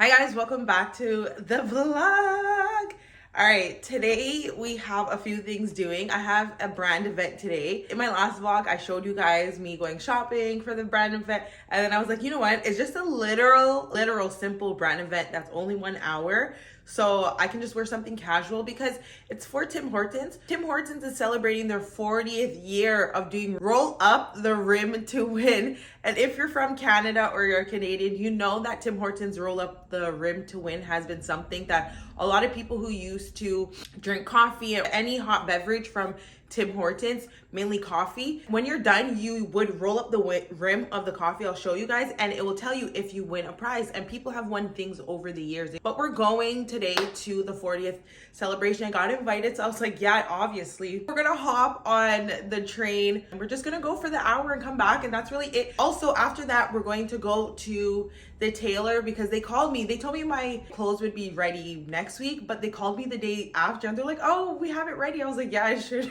Hi guys, welcome back to the vlog. All right, today we have a few things doing. I have a brand event today. In my last vlog, I showed you guys me going shopping for the brand event. And then I was like, you know what? It's just a literal simple brand event that's only 1 hour. So I can just wear something casual because it's for Tim Hortons. Tim Hortons is celebrating their 40th year of doing roll up the rim to win. And if you're from Canada or you're a Canadian, you know that Tim Hortons roll up the rim to win has been something that a lot of people who used to drink coffee or any hot beverage from Tim Hortons, mainly coffee, when you're done, you would roll up the rim of the coffee. I'll show you guys and it will tell you if you win a prize, and people have won things over the years. But we're going today to the 40th celebration. I got invited, so I was like, yeah, obviously. We're gonna hop on the train and we're just gonna go for the hour and come back, and that's really it. Also, after that, we're going to go to the tailor because they called me. They told me my clothes would be ready next week, but they called me the day after and they're like, oh, we have it ready. I was like, yeah, I should.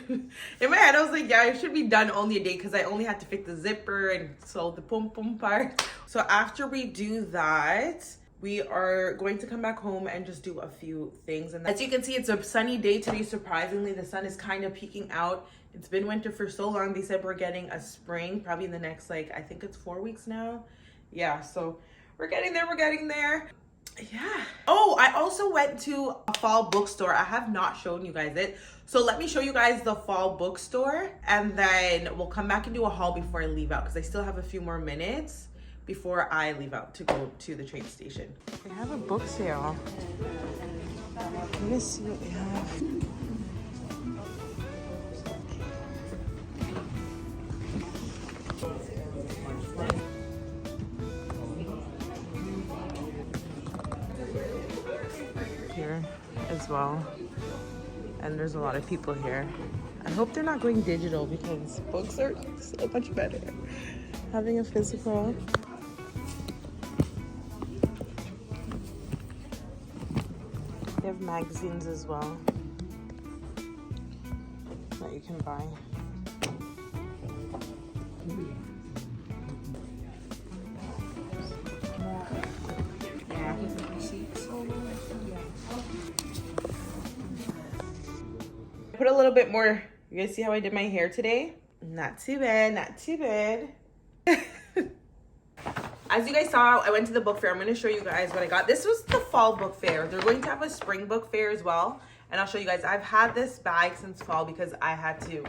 In my head, I was like, yeah, it should be done only a day because I only had to fit the zipper and sew the pom-pom part. So after we do that, we are going to come back home and just do a few things. And as you can see, it's a sunny day today. Surprisingly, the sun is kind of peeking out. It's been winter for so long. They said we're getting a spring probably in the next, like, I think it's 4 weeks now. Yeah, so we're getting there. Yeah. Oh, I also went to a fall bookstore. I have not shown you guys it. So let me show you guys the fall bookstore and then we'll come back and do a haul before I leave out because I still have a few more minutes before I leave out to go to the train station. They have a book sale. Let me see what they have. Here as well, and there's a lot of people here. I hope they're not going digital because books are so much better having a physical. They have magazines as well that you can buy. Put a little bit more. You guys see how I did my hair today? Not too bad, not too bad. As you guys saw, I went to the book fair. I'm going to show you guys what I got. This was the fall book fair. They're going to have a spring book fair as well, and I'll show you guys. I've had this bag since fall because I had to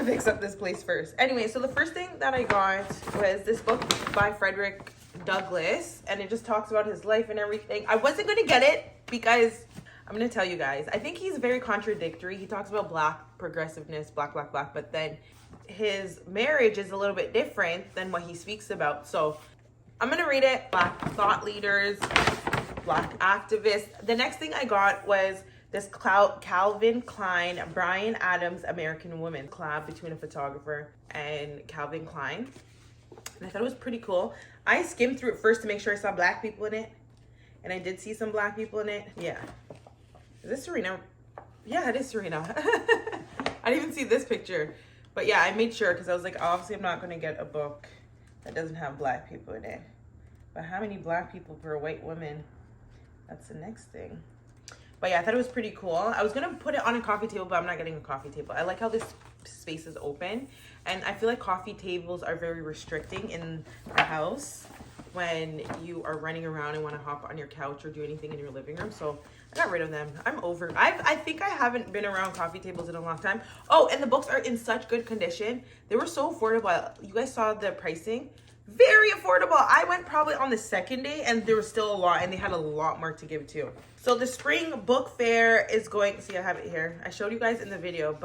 fix up this place first. Anyway, so the first thing that I got was this book by Frederick Douglass, and it just talks about his life and everything. I wasn't going to get it because I'm going to tell you guys, I think he's very contradictory. He talks about black progressiveness, black, but then his marriage is a little bit different than what he speaks about. So I'm going to read it. Black thought leaders, black activists. The next thing I got was this Calvin Klein, Bryan Adams, American Woman collab between a photographer and Calvin Klein. And I thought it was pretty cool. I skimmed through it first to make sure I saw black people in it. And I did see some black people in it. Yeah. Is this Serena? Yeah, it is Serena. I didn't even see this picture. But yeah, I made sure because I was like, obviously I'm not going to get a book that doesn't have black people in it. But how many black people per white woman? That's the next thing. But yeah, I thought it was pretty cool. I was going to put it on a coffee table, but I'm not getting a coffee table. I like how this space is open. And I feel like coffee tables are very restricting in the house when you are running around and want to hop on your couch or do anything in your living room. So I got rid of them. I'm over. I think I haven't been around coffee tables in a long time. Oh, and the books are in such good condition. They were so affordable. You guys saw the pricing. Very affordable. I went probably on the second day and there was still a lot, and they had a lot more to give too. So the spring book fair is going, see I have it here. I showed you guys in the video,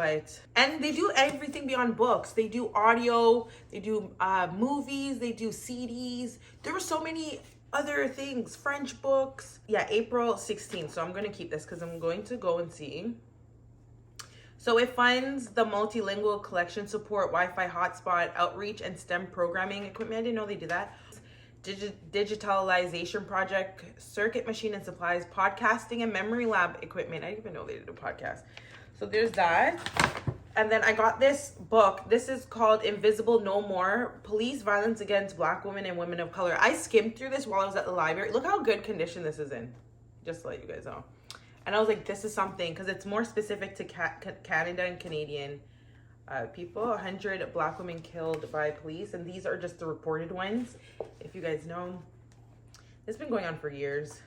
and they do everything beyond books. They do audio, they do movies, they do CDs. There were so many other things, French books. Yeah, April 16th. So I'm going to keep this because I'm going to go and see. So it funds the multilingual collection support, Wi-Fi hotspot, outreach, and STEM programming equipment. I didn't know they did that. Digitalization project, circuit machine and supplies, podcasting and memory lab equipment. I didn't even know they did a podcast. So there's that. And then I got this book. This is called Invisible No More, Police Violence Against Black Women and Women of Color. I skimmed through this while I was at the library. Look how good condition this is in, just to let you guys know. And I was like, this is something, because it's more specific to Canada and Canadian people. 100 Black women killed by police. And these are just the reported ones. If you guys know, it's been going on for years.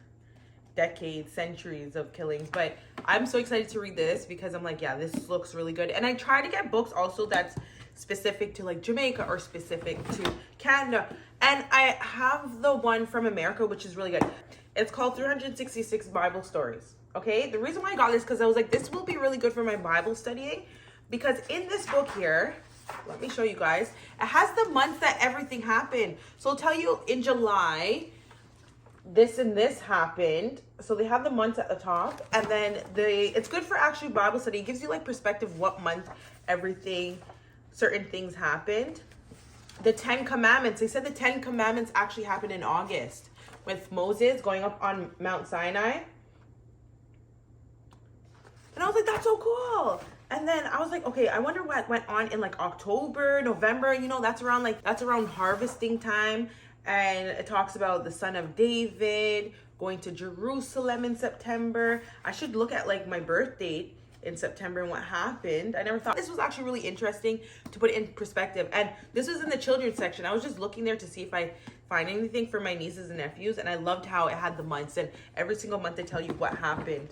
Decades, centuries of killings. But I'm so excited to read this because I'm like, yeah, this looks really good. And I try to get books also that's specific to like Jamaica or specific to Canada. And I have the one from America, which is really good. It's called 366 Bible Stories. Okay, the reason why I got this because I was like, this will be really good for my Bible studying, because in this book here, let me show you guys, it has the months that everything happened. So I'll tell you, in July, this and this happened. So they have the months at the top, and then it's good for actually Bible study. It gives you like perspective what month everything, certain things happened. The 10 Commandments, they said the 10 Commandments actually happened in August with Moses going up on Mount Sinai. And I was like, that's so cool. And then I was like, okay, I wonder what went on in like October, November, you know, that's around harvesting time. And it talks about the son of David going to Jerusalem in September. I should look at like my birth date in September and what happened. I never thought this was actually really interesting to put it in perspective. And this was in the children's section. I was just looking there to see if I find anything for my nieces and nephews. And I loved how it had the months, and every single month they tell you what happened.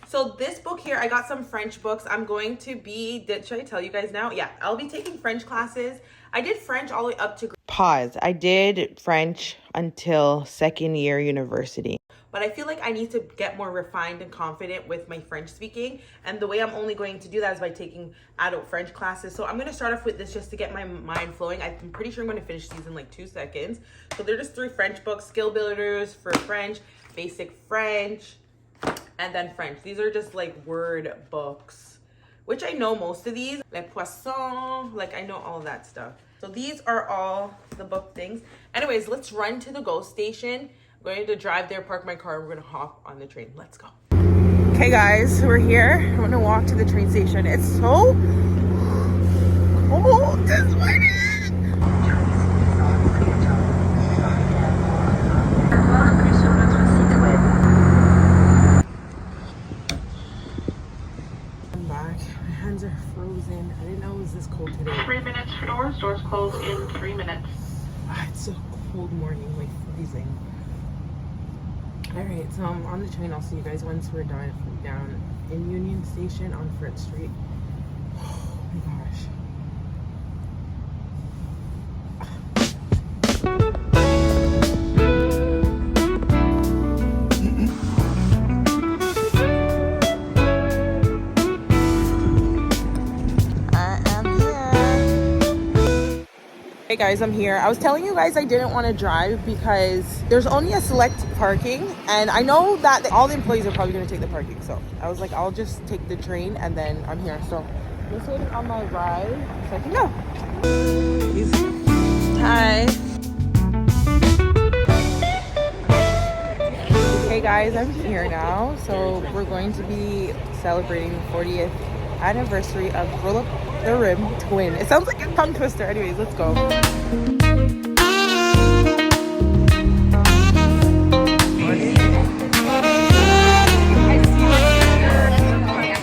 So this book here, I got some French books. I'm going to be, should I tell you guys now? Yeah, I'll be taking French classes. I did French all the way up to... Pause. I did French until second year university. But I feel like I need to get more refined and confident with my French speaking. And the way I'm only going to do that is by taking adult French classes. So I'm going to start off with this just to get my mind flowing. I'm pretty sure I'm going to finish these in like 2 seconds. So they're just 3 French books. Skill builders for French, basic French, and then French. These are just like word books, which I know most of these. Les poissons, like I know all that stuff. So these are all the book things. Anyways, let's run to the GO station. I'm going to drive there, park my car, and we're going to hop on the train. Let's go. Okay guys, we're here. I'm going to walk to the train station. It's so cold this morning. Frozen. I didn't know it was this cold today. 3 minutes for doors. Doors close in 3 minutes. It's a cold morning, like freezing. Alright, so I'm on the train. I'll see you guys once we're done down in Union Station on Front Street. Oh my gosh. Hey guys, I'm here. I was telling you guys I didn't want to drive because there's only a select parking, and I know that all the employees are probably going to take the parking, so I was like, I'll just take the train and then I'm here. So I'm just waiting on my ride so I can go. Hi. Hey guys, I'm here now. So we're going to be celebrating the 40th anniversary of Roll Up the Rim Twin. It sounds like a tongue twister. Anyways, let's go.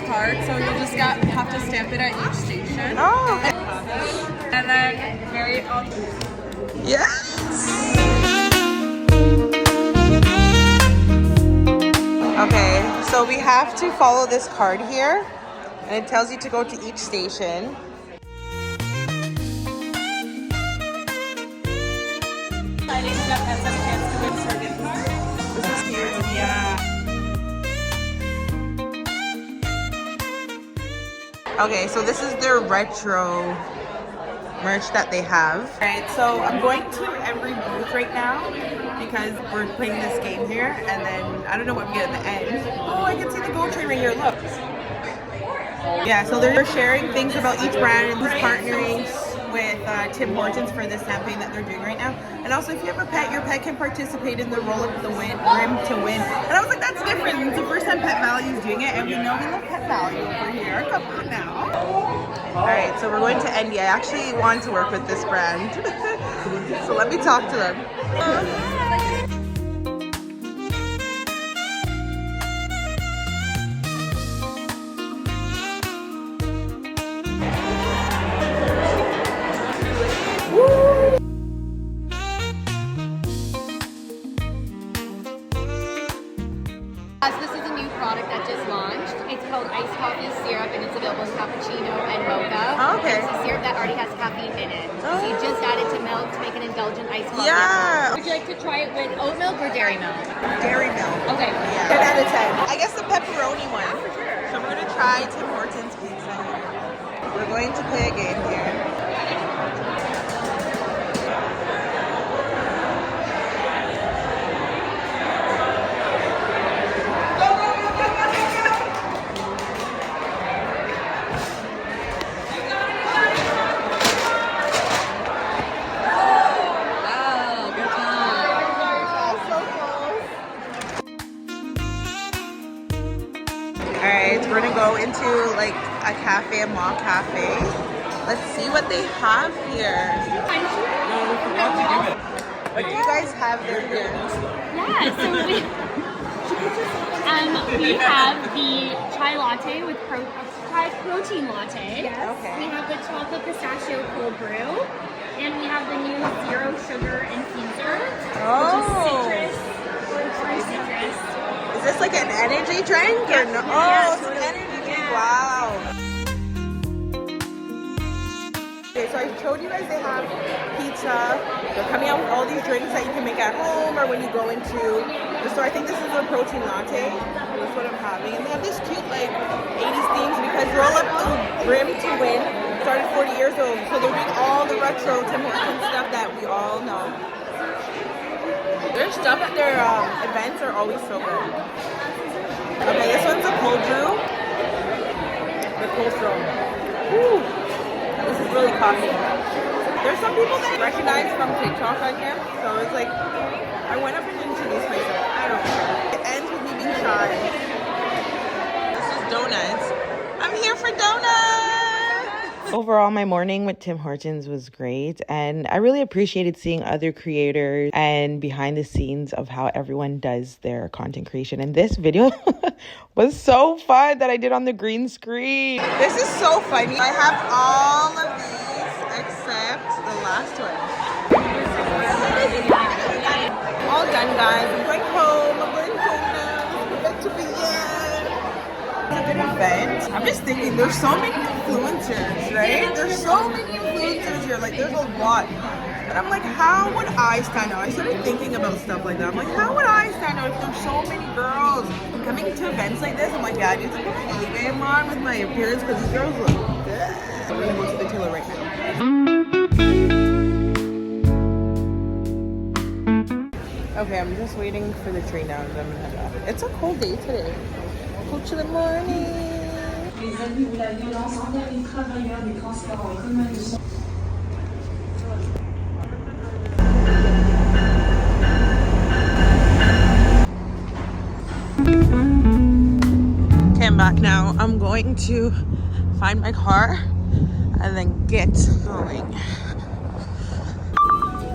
Card, so you just have to stamp it at each station. Oh, okay. And then very Yes. Okay, so we have to follow this card here, and it tells you to go to each station. This is cute. Yeah. Okay, so this is their retro merch that they have. Alright, so I'm going to every booth right now because we're playing this game here, and then I don't know what we get at the end. Oh, I can see the GO train right here, look. Yeah, so they're sharing things about each brand and who's partnering with Tim Hortons for this campaign that they're doing right now. And also, if you have a pet, your pet can participate in the Roll Up the Rim to win. And I was like, that's different. It's the first time Pet Value is doing it, and we know we love Pet Value over here. Come on now. Alright, so we're going to Endy. I actually want to work with this brand. So let me talk to them. This is a new product that just launched. It's called iced coffee syrup, and it's available in cappuccino and mocha. Oh, okay. And it's a syrup that already has caffeine in it. Oh. So you just add it to milk to make an indulgent iced coffee. Yeah. Would you like to try it with oat milk or dairy milk? Dairy milk. Okay. Yeah. 10 out of 10. I guess the pepperoni one. For sure. So we're gonna try Tim Hortons pizza here. We're going to play a game here. Alright, we're gonna go into like a cafe, a mall cafe. Let's see what they have here. What do you guys have there here? Yeah, so we have the chai latte with chai protein latte. Yes. Okay. We have the chocolate pistachio cold brew, and we have the new zero sugar infuser, which is citrus, fruit citrus. Is this like an energy drink or no? Yeah, Oh, it's an energy drink. Wow. Okay, so I showed you guys they have pizza. They're coming out with all these drinks that you can make at home or when you go into the store. I think this is a protein latte. That's what I'm having. And they have this cute like 80s themes because roll up the brim to win. Started 40 years old. So they're doing all the retro Tim Hortons stuff that we all know. Their stuff at their events are always so good. Okay, this one's a cold brew. The coleslaw. Woo! This is really costly. There's some people that I recognize from TikTok on here, so it's like I went up and introduced myself. I don't know. It ends with me being shy. This is donuts. I'm here for donuts. Overall, my morning with Tim Hortons was great, and I really appreciated seeing other creators and behind the scenes of how everyone does their content creation. And this video was so fun that I did on the green screen. This is so funny. I have all of these except the last one. All done, guys. I'm going home. I'm going home now. I'm back to the event. I'm just thinking there's so many influencers, right? There's so many influencers here. Like there's a lot. But I'm like, how would I stand out? I started thinking about stuff like that. I'm like, how would I stand out if there's so many girls coming to events like this? I'm like, yeah, I need to put my A game on with my appearance because these girls look good. I'm gonna go to the tailor right now. Okay, I'm just waiting for the train now and then I'm gonna head off. It's a cold day today. Coach in the morning. Okay, I'm back now. I'm going to find my car and then get going.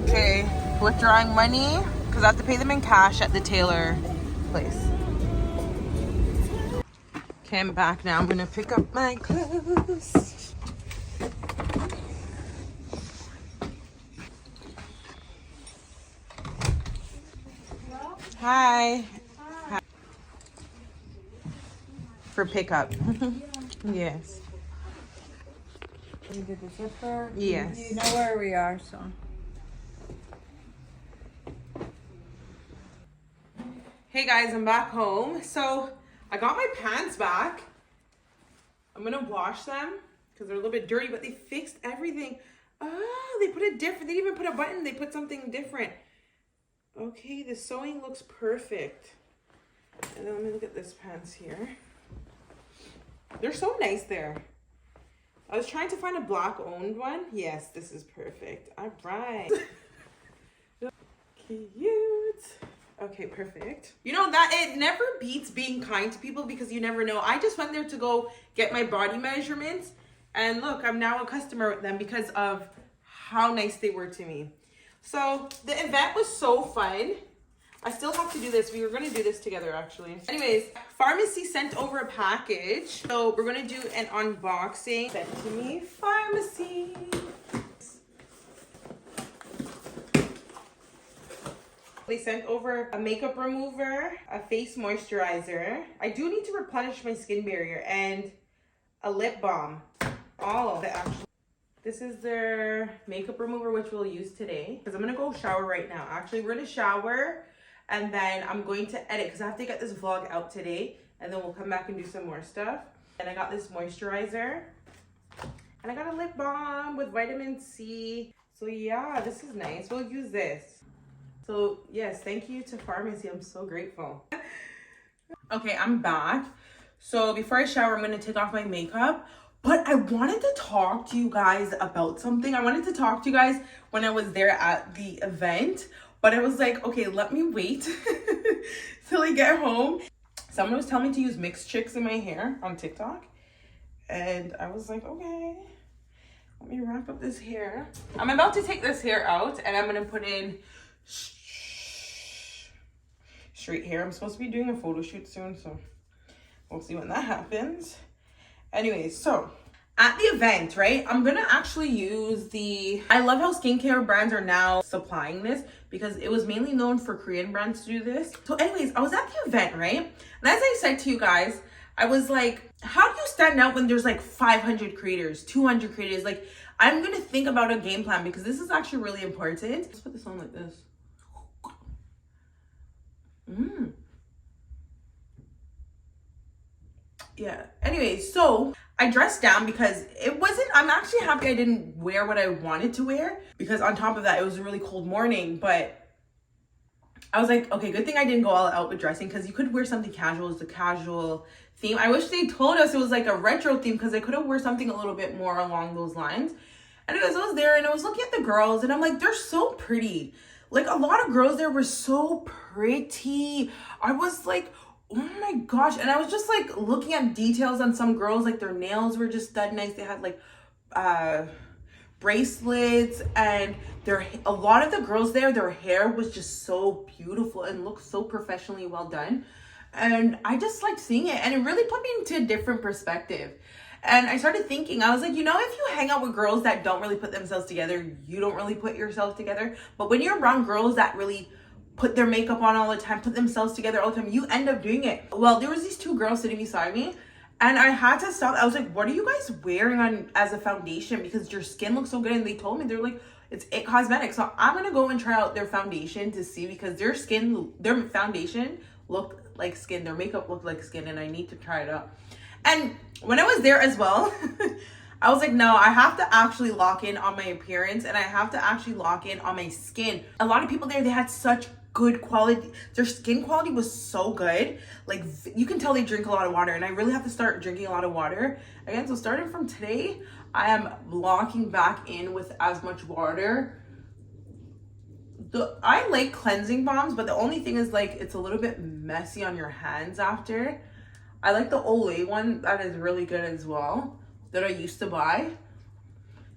Okay, withdrawing money because I have to pay them in cash at the tailor place. Okay, I'm back now. I'm gonna pick up my clothes. Hi. Hi. For pickup. Yes. You did the zipper? Yes. You know where we are, so. Hey guys, I'm back home. So I got my pants back. I'm gonna wash them because they're a little bit dirty, but they fixed everything. Oh, they put it different. They didn't even put a button. They put something different. Okay, the sewing looks perfect. And then let me look at this pants here. They're so nice there. I was trying to find a black owned one. Yes, this is perfect. All right. Cute. Okay, perfect. You know that it never beats being kind to people because you never know. I just went there to go get my body measurements And look, I'm now a customer with them because of how nice they were to me. So the event was so fun. I still have to do this. We were going to do this together, actually. Anyways, pharmacy sent over a package. So we're going to do an unboxing. Sent to me, pharmacy. They sent over a makeup remover, a face moisturizer. I do need to replenish my skin barrier, and a lip balm. All of it, actually. This is their makeup remover, which we'll use today. Because I'm going to go shower right now. Actually, we're going to shower. And then I'm going to edit because I have to get this vlog out today. And then we'll come back and do some more stuff. And I got this moisturizer. And I got a lip balm with vitamin C. So yeah, this is nice. We'll use this. So yes, thank you to pharmacy. I'm so grateful. Okay, I'm back. So before I shower, I'm going to take off my makeup. But I wanted to talk to you guys about something. I wanted to talk to you guys when I was there at the event. But I was like, okay, let me wait till I get home. Someone was telling me to use mixed chicks in my hair on TikTok. And I was like, okay, let me wrap up this hair. I'm about to take this hair out and I'm going to put in straight hair. I'm supposed to be doing a photo shoot soon, so we'll see when that happens. Anyways, so at the event, right, I'm gonna actually use I love how skincare brands are now supplying this because it was mainly known for Korean brands to do this. So anyways, I was at the event, right? And as I said to you guys, I was like, how do you stand out when there's like 500 creators, 200 creators? Like, I'm gonna think about a game plan because this is actually really important. Let's put this on like this. Yeah, anyways, so I dressed down because I'm actually happy I didn't wear what I wanted to wear because on top of that, it was a really cold morning, but I was like, okay, good thing I didn't go all out with dressing because you could wear something casual as the casual theme. I wish they told us it was like a retro theme because I could have worn something a little bit more along those lines. Anyways, I was there and I was looking at the girls and I'm like, they're so pretty. Like a lot of girls there were so pretty. I was like, oh my gosh. And I was just like looking at details on some girls, like their nails were just done nice. They had like bracelets and a lot of the girls there, their hair was just so beautiful and looked so professionally well done. And I just liked seeing it and it really put me into a different perspective. And I started thinking, I was like, you know, if you hang out with girls that don't really put themselves together, you don't really put yourself together. But when you're around girls that really put their makeup on all the time, put themselves together all the time, you end up doing it. Well, there was these two girls sitting beside me and I had to stop. I was like, what are you guys wearing on as a foundation? Because your skin looks so good. And they told me, they're like, it's It Cosmetics. So I'm going to go and try out their foundation to see because their foundation looked like skin. Their makeup looked like skin and I need to try it out. And when I was there as well, I was like, no, I have to actually lock in on my appearance and I have to actually lock in on my skin. A lot of people there, they had such good quality. Their skin quality was so good. Like you can tell they drink a lot of water and I really have to start drinking a lot of water. Again, so starting from today, I am locking back in with as much water. I like cleansing balms, but the only thing is like, it's a little bit messy on your hands after. I like the Olay one. That is really good as well that I used to buy.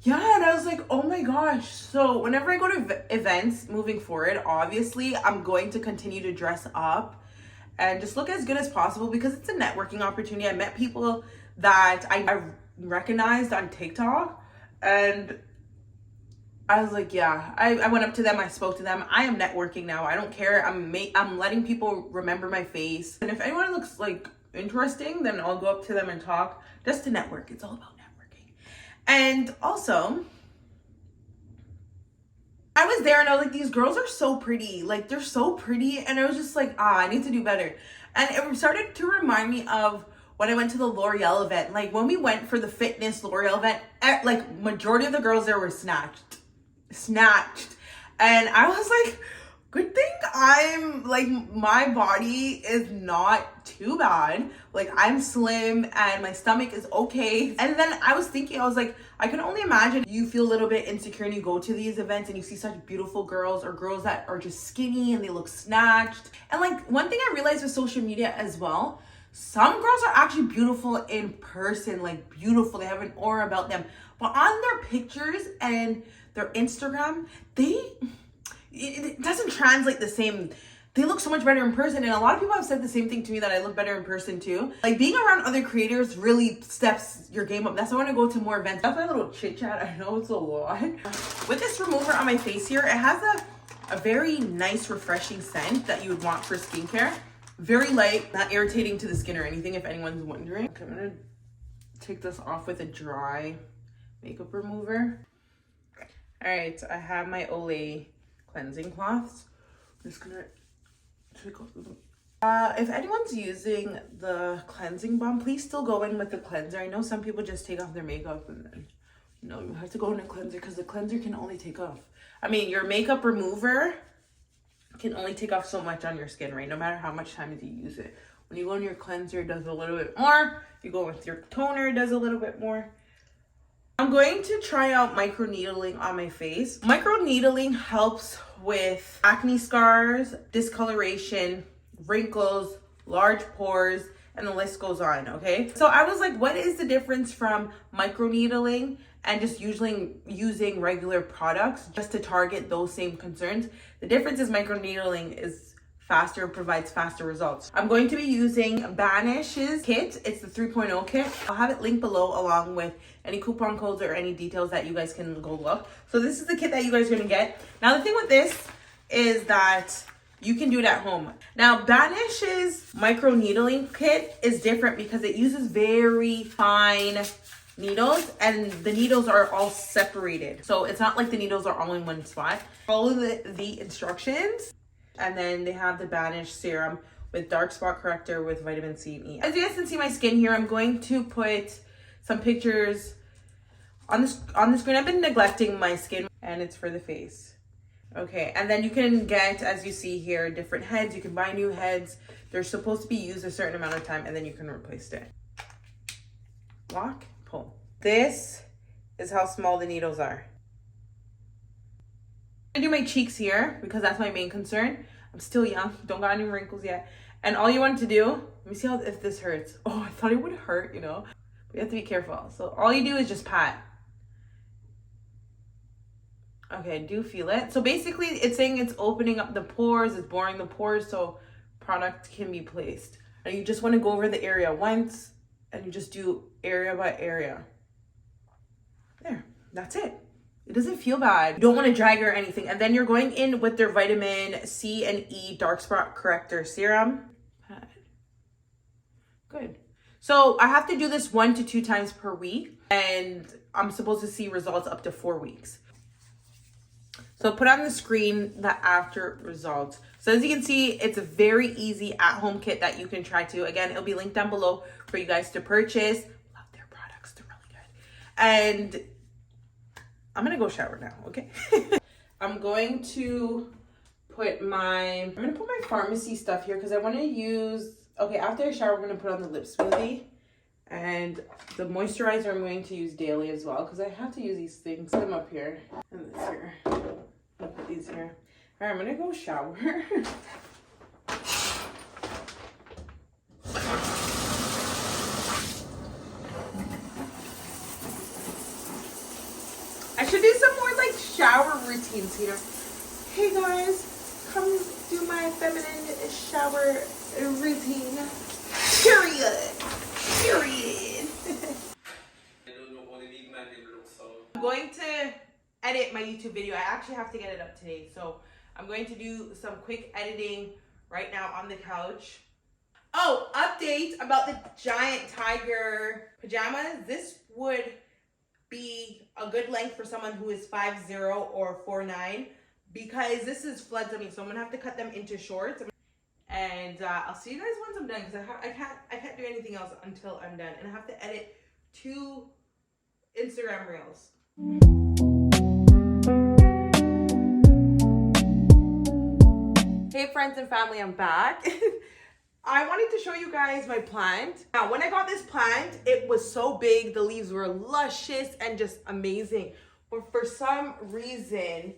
Yeah, and I was like, oh my gosh. So whenever I go to events moving forward, obviously I'm going to continue to dress up and just look as good as possible because it's a networking opportunity. I met people that I recognized on TikTok and I was like, yeah, I went up to them. I spoke to them. I am networking now. I don't care. I'm letting people remember my face. And if anyone looks like interesting, then I'll go up to them and talk just to network. It's all about networking. And also I was there and I was like, these girls are so pretty. Like they're so pretty. And I was just like, I need to do better. And it started to remind me of when I went to the L'Oreal event. Like when we went for the fitness L'Oreal event, like majority of the girls there were snatched. And I was like, good thing I'm like, my body is not too bad. Like I'm slim and my stomach is okay. And then I was thinking, I was like, I can only imagine you feel a little bit insecure and you go to these events and you see such beautiful girls or girls that are just skinny and they look snatched. And like one thing I realized with social media as well, Some girls are actually beautiful in person, like beautiful. They have an aura about them. But on their pictures and their Instagram, it doesn't translate the same. They look so much better in person. And a lot of people have said the same thing to me, that I look better in person too. Like being around other creators really steps your game up. That's why I want to go to more events. That's my little chit chat. I know it's a lot. With this remover on my face here, it has a very nice refreshing scent that you would want for skincare. Very light, not irritating to the skin or anything, if anyone's wondering. Okay, I'm gonna take this off with a dry makeup remover. All right, I have my Olay cleansing cloths. I'm just gonna take off the... if anyone's using the cleansing balm, please still go in with the cleanser. I know some people just take off their makeup and then, you know, you have to go in a cleanser because the cleanser can only take off. I mean, your makeup remover can only take off so much on your skin, right? No matter how much time you use it. When you go in your cleanser, it does a little bit more. If you go with your toner, it does a little bit more. I'm going to try out microneedling on my face. Microneedling helps with acne scars, discoloration, wrinkles, large pores, and the list goes on, okay? So I was like, what is the difference from microneedling and just using regular products just to target those same concerns? The difference is microneedling is faster, provides faster results. I'm going to be using Banish's kit. It's the 3.0 kit. I'll have it linked below along with any coupon codes or any details that you guys can go look. So this is the kit that you guys are gonna get. Now the thing with this is that you can do it at home. Now Banish's microneedling kit is different because it uses very fine needles and the needles are all separated. So it's not like the needles are all in one spot. Follow the instructions. And then they have the Banish serum with dark spot corrector with vitamin C and E. As you guys can see my skin here, I'm going to put some pictures on the screen. I've been neglecting my skin and it's for the face. Okay, and then you can get, as you see here, different heads. You can buy new heads. They're supposed to be used a certain amount of time and then you can replace it. Lock, pull. This is how small the needles are. I do my cheeks here because that's my main concern. I'm still young, don't got any wrinkles yet. And all you want to do, let me see if this hurts. Oh, I thought it would hurt, you know, but you have to be careful. So all you do is just pat. Okay, I do feel it. So basically it's saying it's opening up the pores, it's boring the pores so product can be placed. And you just want to go over the area once and you just do area by area. There, that's it. It doesn't feel bad. You don't want to drag or anything. And then you're going in with their vitamin C and E dark spot corrector serum. Good. So I have to do this 1 to 2 times per week. And I'm supposed to see results up to 4 weeks. So put on the screen the after results. So as you can see, it's a very easy at-home kit that you can try too. Again, it'll be linked down below for you guys to purchase. Love their products. They're really good. And I'm gonna go shower now, okay? I'm going to put my pharmacy stuff here because I want to use, okay, after I shower, I'm gonna put on the lip smoothie. And the moisturizer I'm going to use daily as well because I have to use these things. Put them up here and this here. I'll put these here. All right, I'm gonna go shower. I should do some more like shower routines here. Hey guys, come do my feminine shower routine. Period. I'm going to edit my YouTube video. I actually have to get it up today. So I'm going to do some quick editing right now on the couch. Oh, update about the giant tiger pajamas. This would be a good length for someone who is 5'0" or 4'9" because this is floods on me. So I'm gonna have to cut them into shorts. And I'll see you guys once I'm done because I can't do anything else until I'm done. And I have to edit 2 Instagram reels. Hey friends and family, I'm back. I wanted to show you guys my plant. Now, when I got this plant, it was so big. The leaves were luscious and just amazing. But for some reason,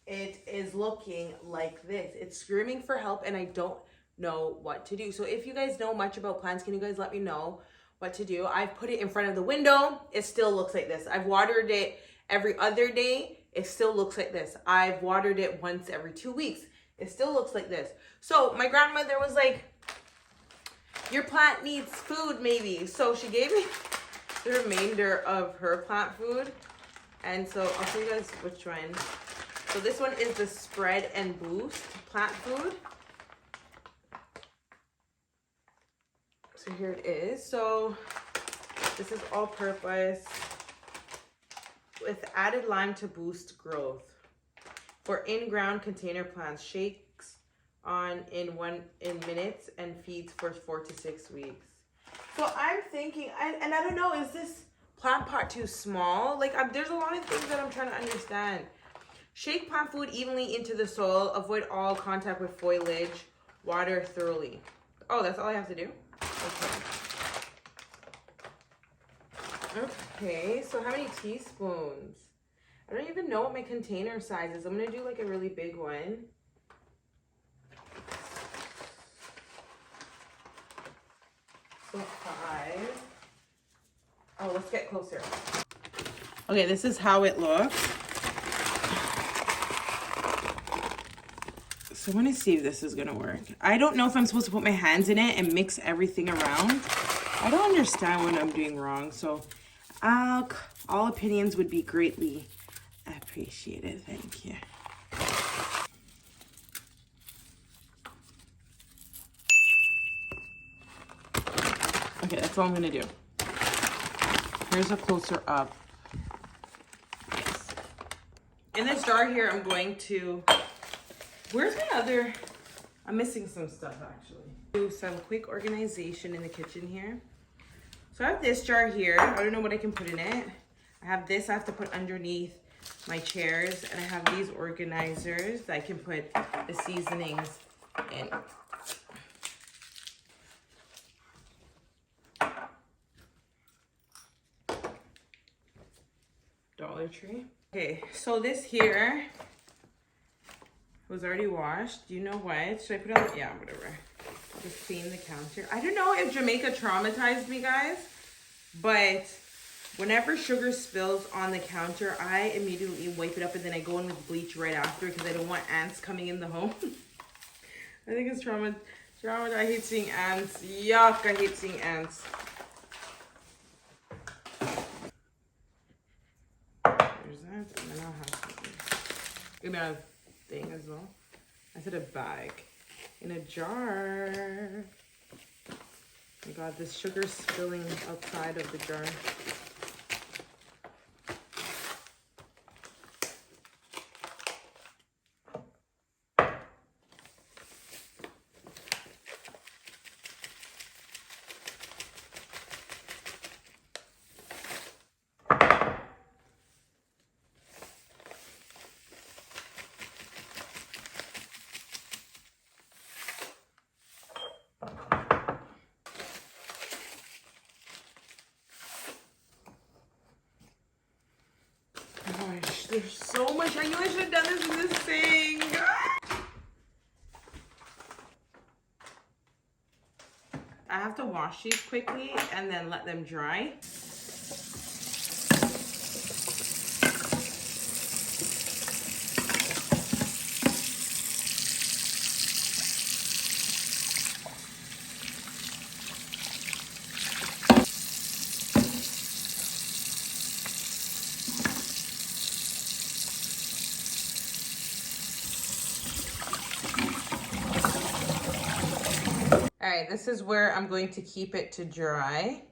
it is looking like this. It's screaming for help and I don't know what to do. So if you guys know much about plants, can you guys let me know what to do? I've put it in front of the window. It still looks like this. I've watered it every other day. It still looks like this. I've watered it once every 2 weeks. It still looks like this. So my grandmother was like, your plant needs food maybe. So she gave me the remainder of her plant food. And so I'll show you guys which one. So this one is the Spread and Boost plant food. So here it is. So this is all purpose with added lime to boost growth. For in-ground container plants, shakes on in minutes and feeds for 4 to 6 weeks. So I'm thinking, and I don't know, is this plant pot too small? Like there's a lot of things that I'm trying to understand. Shake plant food evenly into the soil. Avoid all contact with foliage. Water thoroughly. Oh, that's all I have to do? Okay, so how many teaspoons? I don't even know what my container size is. I'm gonna do like a really big one. So 5. Oh, let's get closer. Okay, this is how it looks. So I'm gonna see if this is gonna work. I don't know if I'm supposed to put my hands in it and mix everything around. I don't understand what I'm doing wrong. So all opinions would be greatly appreciated. Thank you. Okay, that's all I'm gonna do. Here's a closer up. Yes. In this jar here, I'm going to, where's my other, I'm missing some stuff actually. Do some quick organization in the kitchen here. So I have this jar here. I don't know what I can put in it. I have this I have to put underneath my chairs, and I have these organizers that I can put the seasonings in. Dollar Tree. Okay, so this here was already washed. Do you know what? Should I put it on? Yeah, whatever. Just clean the counter. I don't know if Jamaica traumatized me, guys, but whenever sugar spills on the counter, I immediately wipe it up and then I go in with bleach right after because I don't want ants coming in the home. I think it's trauma. I hate seeing ants. Yuck, I hate seeing ants. There's that, and then I'll have something. Give me a thing as well. I said a bag. In a jar. Oh my god, this sugar spilling outside of the jar. Gosh, there's so much. I knew I should have done this in this thing. I have to wash these quickly and then let them dry. All right, this is where I'm going to keep it to dry.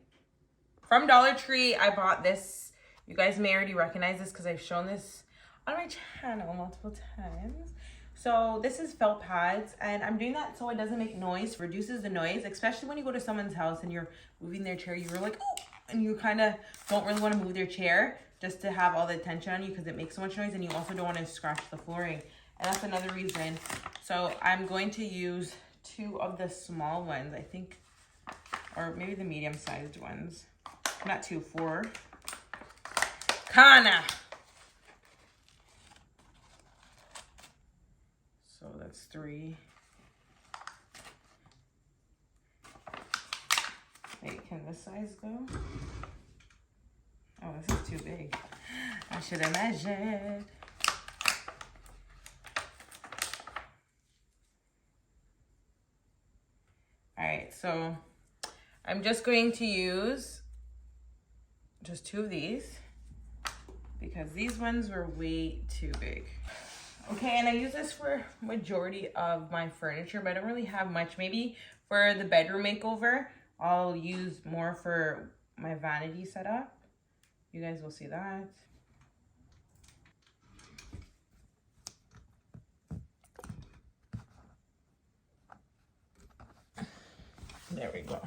From Dollar Tree, I bought this. You guys may already recognize this because I've shown this on my channel multiple times. So this is felt pads, and I'm doing that so it doesn't make noise, reduces the noise, especially when you go to someone's house and you're moving their chair, you're like, oh, and you kind of don't really want to move their chair just to have all the attention on you because it makes so much noise, and you also don't want to scratch the flooring. And that's another reason. So I'm going to use 2 of the small ones, I think, or maybe the medium-sized ones. Not 2, 4. Kana. So that's 3. can this size go? Oh, this is too big. I should have measured. All right, so I'm just going to use just 2 of these because these ones were way too big. Okay, and I use this for majority of my furniture, but I don't really have much. Maybe for the bedroom makeover, I'll use more for my vanity setup. You guys will see that. There we go.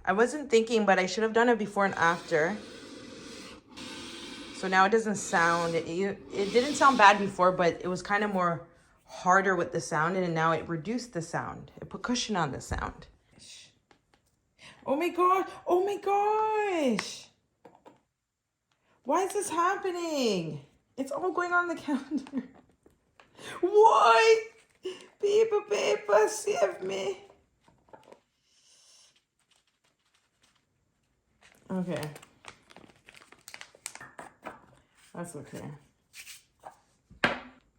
I wasn't thinking, but I should have done it before and after. So now it doesn't sound, it didn't sound bad before, but it was kind of more harder with the sound, and now it reduced the sound. It put cushion on the sound. Oh my God, oh my gosh. Why is this happening? It's all going on the counter. Why? Paper, save me. Okay. That's okay.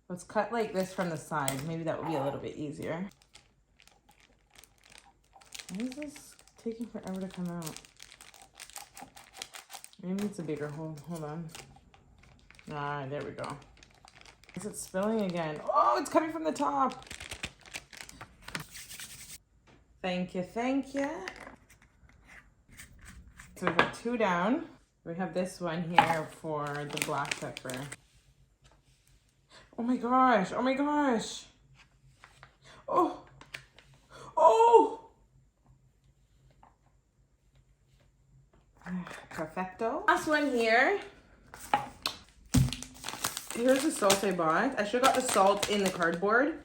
Let's cut like this from the side. Maybe that would be a little bit easier. Why is this taking forever to come out? Maybe it's a bigger hole. Hold on. Ah, there we go. Is it spilling again? Oh, it's coming from the top. Thank you, thank you. So we've got 2 down. We have this one here for the black pepper. Oh my gosh, oh my gosh. Oh, oh. Perfecto. Last one here. Here's the salt I bought. I should have got the salt in the cardboard.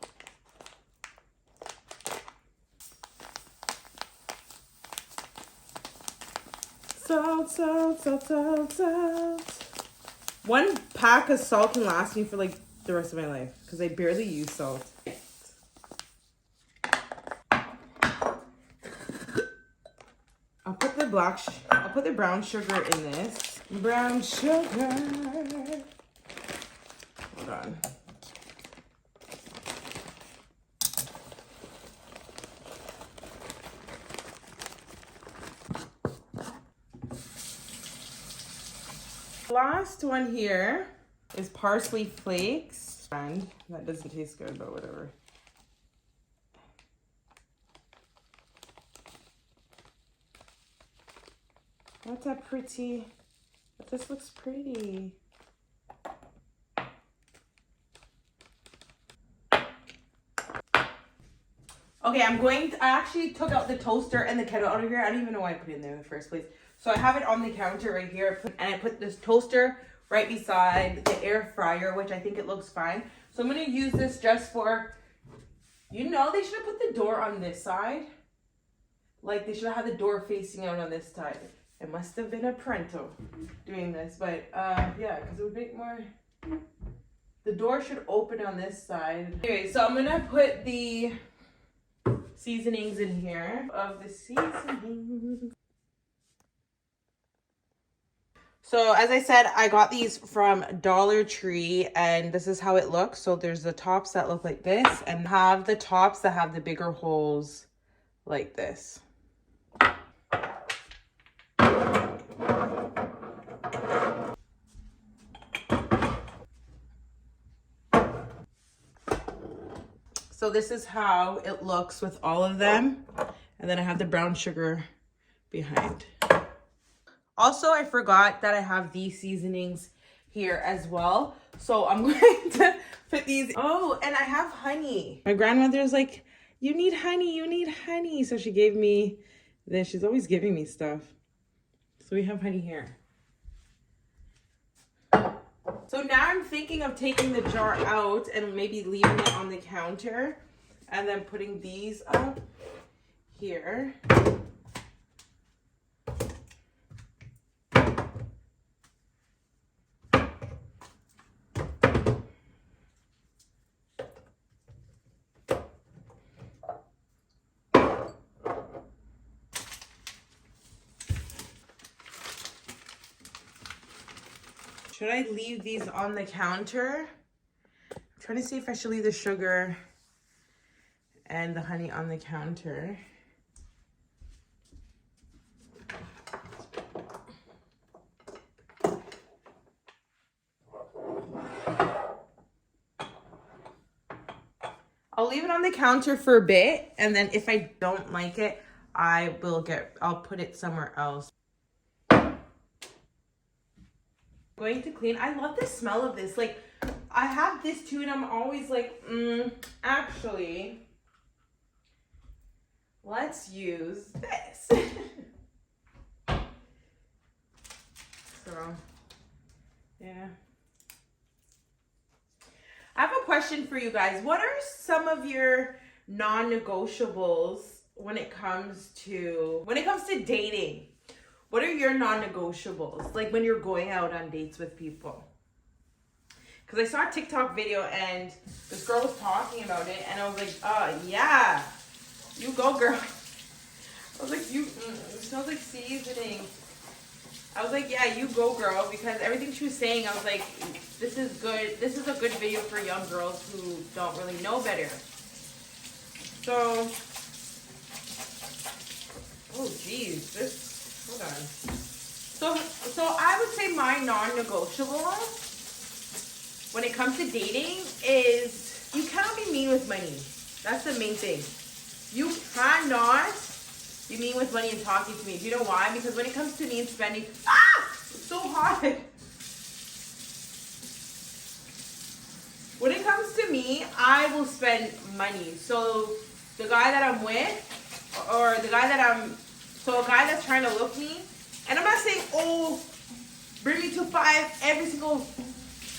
Salt, salt, salt, salt, salt. 1 pack of salt can last me for like the rest of my life because I barely use salt. I'll put the brown sugar in this. Brown sugar. Hold on. Last one here is parsley flakes. And that doesn't taste good, but whatever. That's a pretty, but this looks pretty. Okay, I actually took out the toaster and the kettle out of here. I don't even know why I put it in there in the first place. So I have it on the counter right here, and I put this toaster right beside the air fryer, which I think it looks fine. So I'm gonna use this just for, you know, they should have put the door on this side. Like they should have had the door facing out on this side. It must have been a Prento doing this, but yeah, because it would make more, the door should open on this side. Anyway, so I'm gonna put the seasonings in here of the seasonings. So as I said, I got these from Dollar Tree, and this is how it looks. So there's the tops that look like this, and have the tops that have the bigger holes like this. So this is how it looks with all of them. And then I have the brown sugar behind. Also, I forgot that I have these seasonings here as well. So I'm going to put these. Oh, and I have honey. My grandmother's like, you need honey, you need honey. So she gave me this. She's always giving me stuff. So we have honey here. So now I'm thinking of taking the jar out and maybe leaving it on the counter and then putting these up here. Should I leave these on the counter? I'm trying to see if I should leave the sugar and the honey on the counter. I'll leave it on the counter for a bit, and then if I don't like it, I'll put it somewhere else. Going to clean. I love the smell of this. Like, I have this too, and I'm always like, actually, let's use this. So, yeah. I have a question for you guys. What are some of your non-negotiables when it comes to dating? What are your non-negotiables? Like when you're going out on dates with people? Because I saw a TikTok video and this girl was talking about it, and I was like, yeah, you go, girl. I was like, it smells like seasoning. I was like, yeah, you go, girl, because everything she was saying, I was like, this is good. This is a good video for young girls who don't really know better. So, oh geez, hold on. So I would say my non-negotiable when it comes to dating is you cannot be mean with money. That's the main thing. You cannot be mean with money and talking to me. Do you know why? Because when it comes to me and spending, it's so hot. When it comes to me, I will spend money. So the guy that I'm with, or the guy that so a guy that's trying to look me, and I'm not saying, oh, bring me to 5 every single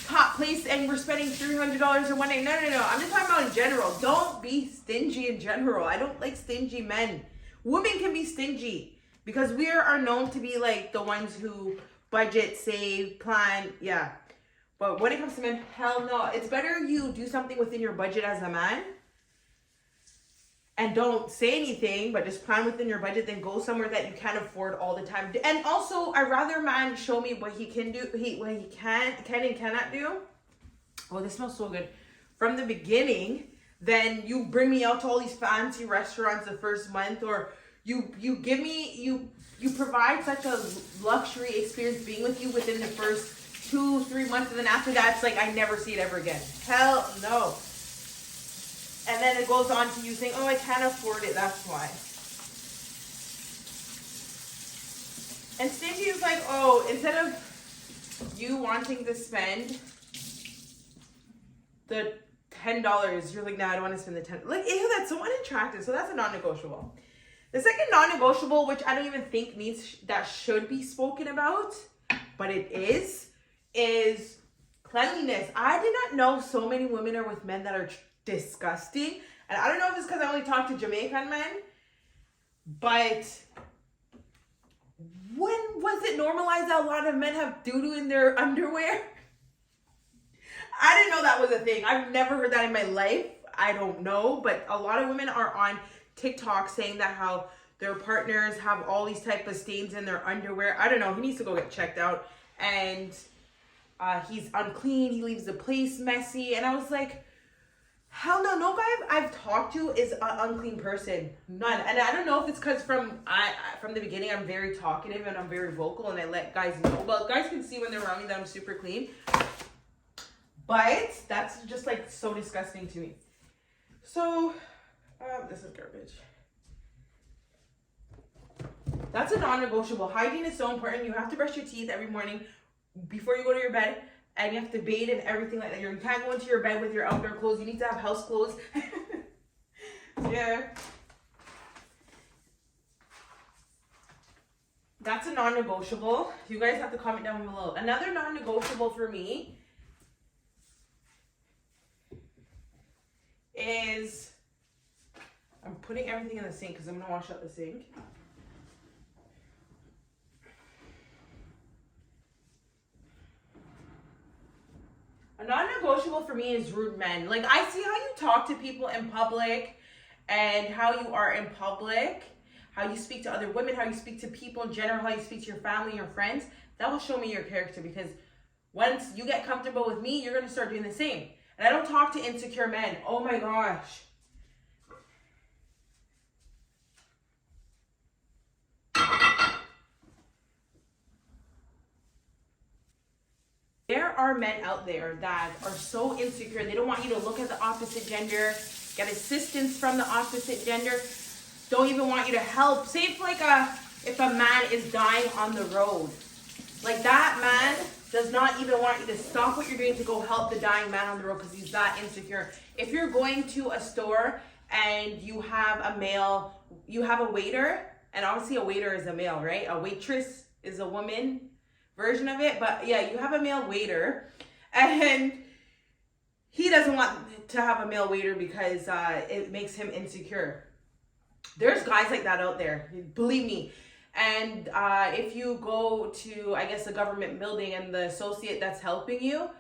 top place and we're spending $300 in one day. No. I'm just talking about in general. Don't be stingy in general. I don't like stingy men. Women can be stingy because we are known to be like the ones who budget, save, plan. Yeah. But when it comes to men, hell no. It's better you do something within your budget as a man and don't say anything, but just plan within your budget, then go somewhere that you can't afford all the time. And also, I'd rather a man show me what he can do, what he can and cannot do. Oh, this smells so good. From the beginning, then you bring me out to all these fancy restaurants the first month, or you provide such a luxury experience being with you within the first 2-3 months, and then after that, it's like I never see it ever again. Hell no. And then it goes on to you saying, oh, I can't afford it, that's why. And stingy is like, oh, instead of you wanting to spend the $10, you're like, nah, I don't want to spend the $10. Like, ew, that's so unattractive. So that's a non-negotiable. The second non-negotiable, which I don't even think that should be spoken about, but it is cleanliness. I did not know so many women are with men that are disgusting. And I don't know if it's because I only talk to Jamaican men, but when was it normalized that a lot of men have doo-doo in their underwear? I didn't know that was a thing. I've never heard that in my life. I don't know, but a lot of women are on TikTok saying that how their partners have all these type of stains in their underwear. I don't know. He needs to go get checked out. And he's unclean. He leaves the place messy. And I was like, hell no. No guy I've talked to is an unclean person. None. And I don't know if it's because from the beginning I'm very talkative and I'm very vocal and I let guys know. Well, guys can see when they're around me that I'm super clean. But that's just like so disgusting to me. So, this is garbage. That's a non-negotiable. Hygiene is so important. You have to brush your teeth every morning before you go to your bed. And you have to bathe and everything like that. You can't go into your bed with your outdoor clothes. You need to have house clothes. Yeah. That's a non-negotiable. You guys have to comment down below. Another non-negotiable for me is I'm putting everything in the sink because I'm going to wash out the sink. A non-negotiable for me is rude men. Like, I see how you talk to people in public and how you are in public, how you speak to other women, how you speak to people in general, how you speak to your family, your friends. That will show me your character, because Once you get comfortable with me, you're going to start doing the same. And I don't talk to insecure men. Oh my gosh. There are men out there that are so insecure. They don't want you to look at the opposite gender, get assistance from the opposite gender, don't even want you to help. Say if a man is dying on the road. Like that man does not even want you to stop what you're doing to go help the dying man on the road because he's that insecure. If you're going to a store and you have a waiter, and obviously a waiter is a male, right? A waitress is a woman version of it, but yeah, you have a male waiter and he doesn't want to have a male waiter because it makes him insecure. There's guys like that out there, believe me. And if you go to, I guess, a government building and the associate that's helping you,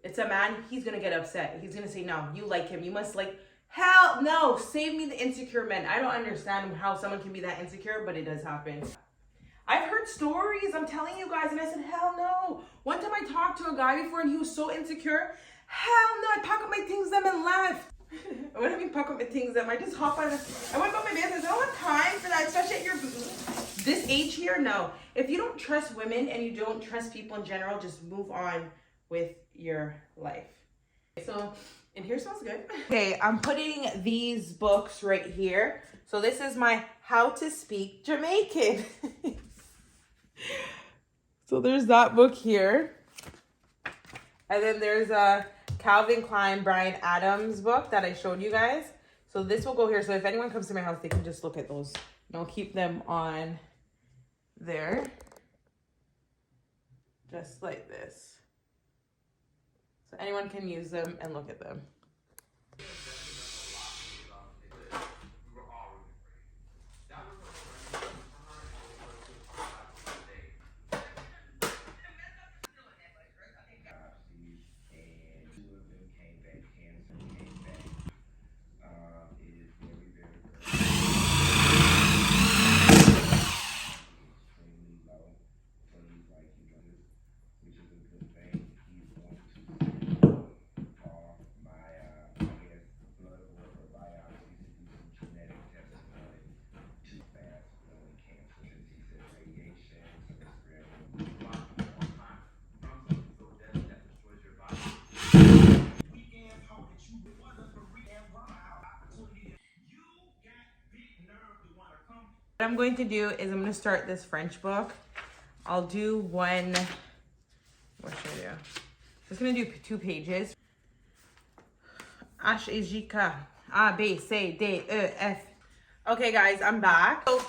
it's a man, he's gonna get upset. He's gonna say, no, you like him, you must like, hell no, save me the insecure men. I don't understand how someone can be that insecure, but it does happen. I've heard stories, I'm telling you guys, and I said, hell no. One time I talked to a guy before and he was so insecure. Hell no, I pack up my things them and left. What do I mean pack up my things them? I just hop on, I went about my business. I don't have time for that, especially at this age here, no. If you don't trust women and you don't trust people in general, just move on with your life. So, and here smells good. Okay, I'm putting these books right here. So this is my How to Speak Jamaican. So there's that book here. And then there's a Calvin Klein, Bryan Adams book that I showed you guys. So this will go here. So if anyone comes to my house, they can just look at those. And I'll keep them on there. Just like this. So anyone can use them and look at them. What I'm going to do is I'm going to start this French book. I'll do one, what should I do? I'm just going to do 2 pages. H, A, G, K, A, B, C, D, E, F. Okay guys, I'm back. So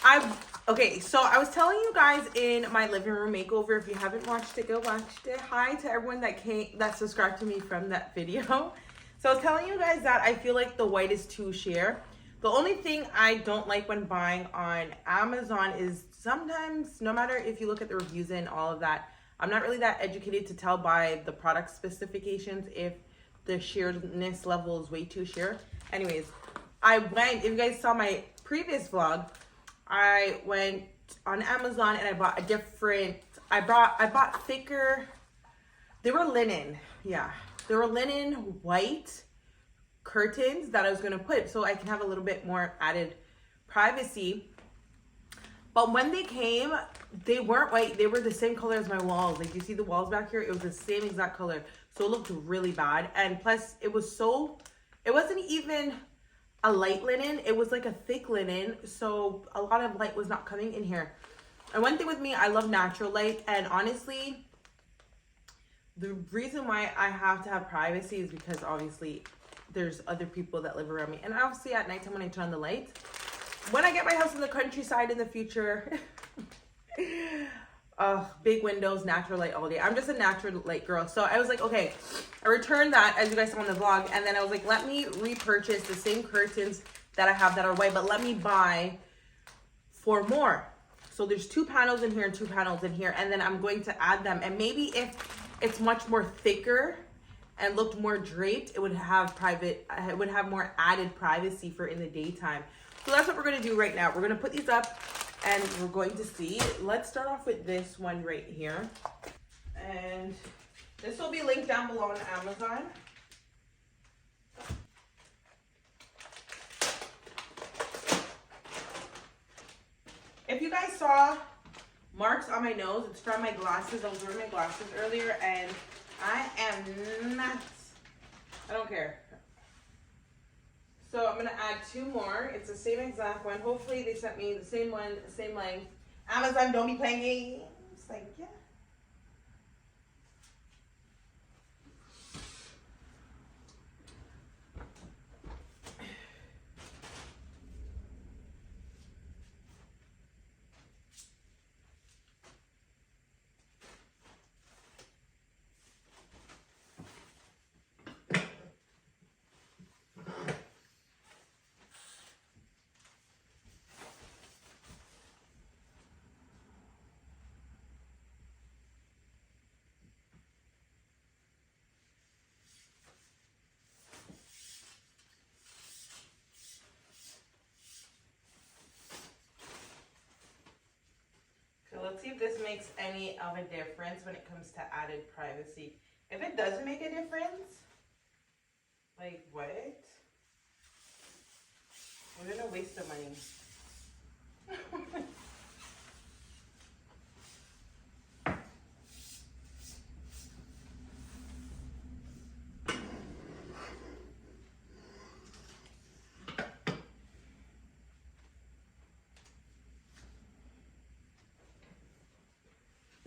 I was telling you guys in my living room makeover, if you haven't watched it, go watch it. Hi to everyone that subscribed to me from that video. So I was telling you guys that I feel like the white is too sheer. The only thing I don't like when buying on Amazon is sometimes, no matter if you look at the reviews and all of that, I'm not really that educated to tell by the product specifications if the sheerness level is way too sheer. Anyways, if you guys saw my previous vlog, I went on Amazon and I bought I bought thicker, they were linen, yeah. They were linen white curtains that I was gonna put so I can have a little bit more added privacy. But when they came, they weren't white. They were the same color as my walls. Like you see the walls back here, it was the same exact color. So it looked really bad. And plus it wasn't even a light linen. It was like a thick linen. So a lot of light was not coming in here. And one thing with me, I love natural light. And honestly, the reason why I have to have privacy is because obviously there's other people that live around me. And obviously at nighttime when I turn on the lights, when I get my house in the countryside in the future, big windows, natural light all day. I'm just a natural light girl. So I was like, okay, I returned that as you guys saw in the vlog. And then I was like, let me repurchase the same curtains that I have that are white, but let me buy 4 more. So there's 2 panels in here and 2 panels in here. And then I'm going to add them. And maybe if it's much more thicker and looked more draped, it would have more added privacy for in the daytime. So that's what we're going to do right now. We're going to put these up and we're going to see. Let's start off with this one right here. And this will be linked down below on Amazon. If you guys saw marks on my nose, it's from my glasses. I was wearing my glasses earlier and I am nuts. I don't care. So I'm gonna add 2 more. It's the same exact one. Hopefully they sent me the same one, the same length. Amazon, don't be playing games. Thank you. Let's see if this makes any of a difference when it comes to added privacy. If it doesn't make a difference, like what? We're gonna waste the money.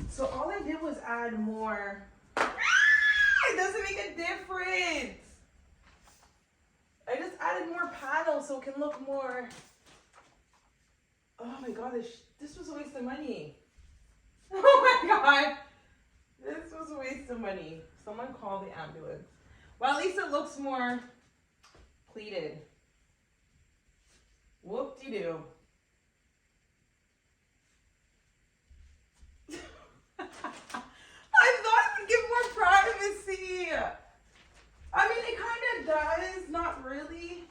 So all I did was add more. It doesn't make a difference. I just added more panels so it can look more. Oh my god, this was a waste of money. Oh my god. This was a waste of money. Someone call the ambulance. Well, at least it looks more pleated. Whoop-de-doo. I thought it would give more privacy. I mean, it kind of does, not really.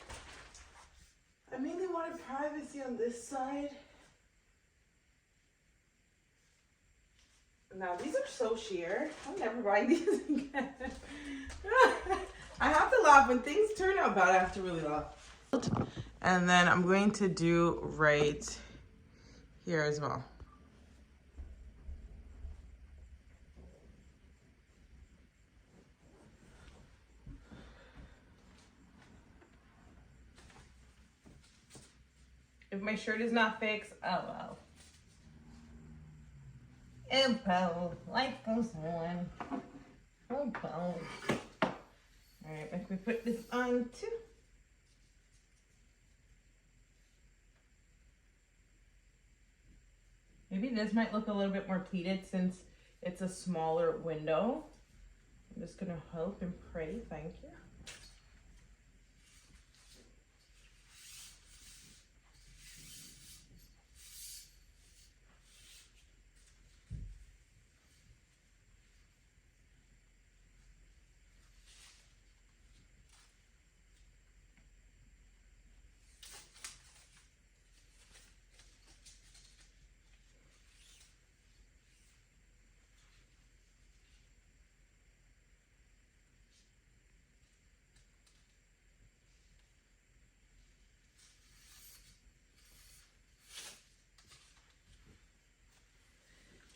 I mainly wanted privacy on this side. Now, these are so sheer. I'm never buying these again. I have to laugh. When things turn out bad, I have to really laugh. And then I'm going to do right here as well. If my shirt is not fixed, oh well. Oh well, life goes on. Oh well. Alright, let me put this on too. Maybe this might look a little bit more pleated since it's a smaller window. I'm just gonna hope and pray, thank you.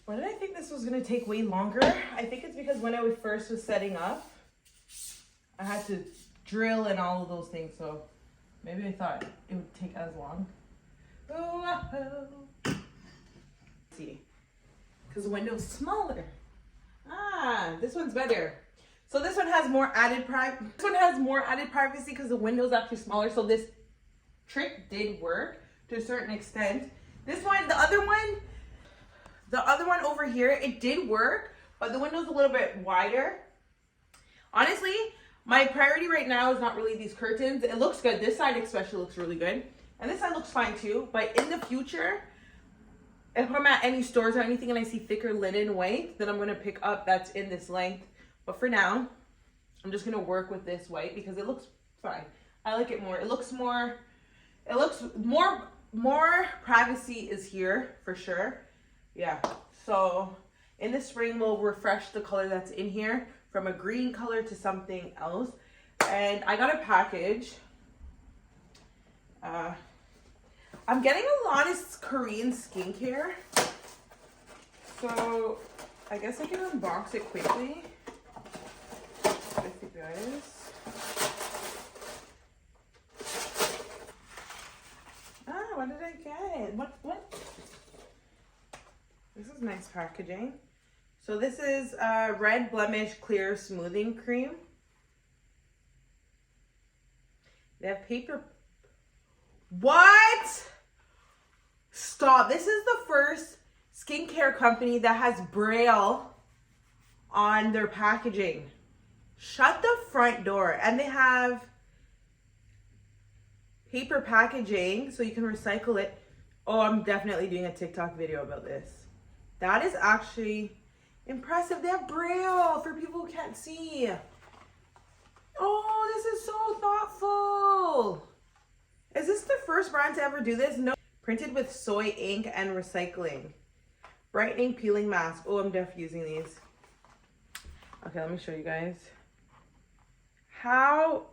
Why did I think this was gonna take way longer? I think it's because when I first was setting up, I had to drill and all of those things, so maybe I thought it would take as long. Let's see, because the window's smaller. Ah, this one's better. So this one has more added privacy because the window's actually smaller. So this trick did work to a certain extent. This one, the other one over here, it did work, but the window's a little bit wider. Honestly, my priority right now is not really these curtains. It looks good. This side especially looks really good. And this side looks fine too. But in the future, if I'm at any stores or anything and I see thicker linen white, then I'm going to pick up that's in this length. But for now, I'm just going to work with this white because it looks fine. I like it more. It looks more privacy is here for sure. Yeah, so in the spring we'll refresh the color that's in here from a green color to something else. And I got a package. I'm getting a lot of Korean skincare, so I guess I can unbox it quickly with you guys. What did I get? What? This is nice packaging. So this is Red Blemish Clear Smoothing Cream. They have paper. What? Stop. This is the first skincare company that has Braille on their packaging. Shut the front door. And they have paper packaging so you can recycle it. Oh, I'm definitely doing a TikTok video about this. That is actually impressive. They have Braille for people who can't see. Oh, this is so thoughtful. Is this the first brand to ever do this? No. Printed with soy ink and recycling. Brightening peeling mask. Oh, I'm definitely using these. Okay, let me show you guys. How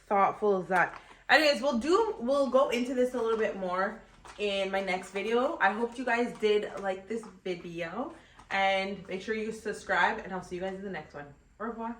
thoughtful is that? Anyways, we'll go into this a little bit more in my next video. I hope you guys did like this video, and make sure you subscribe, and I'll see you guys in the next one. Au revoir.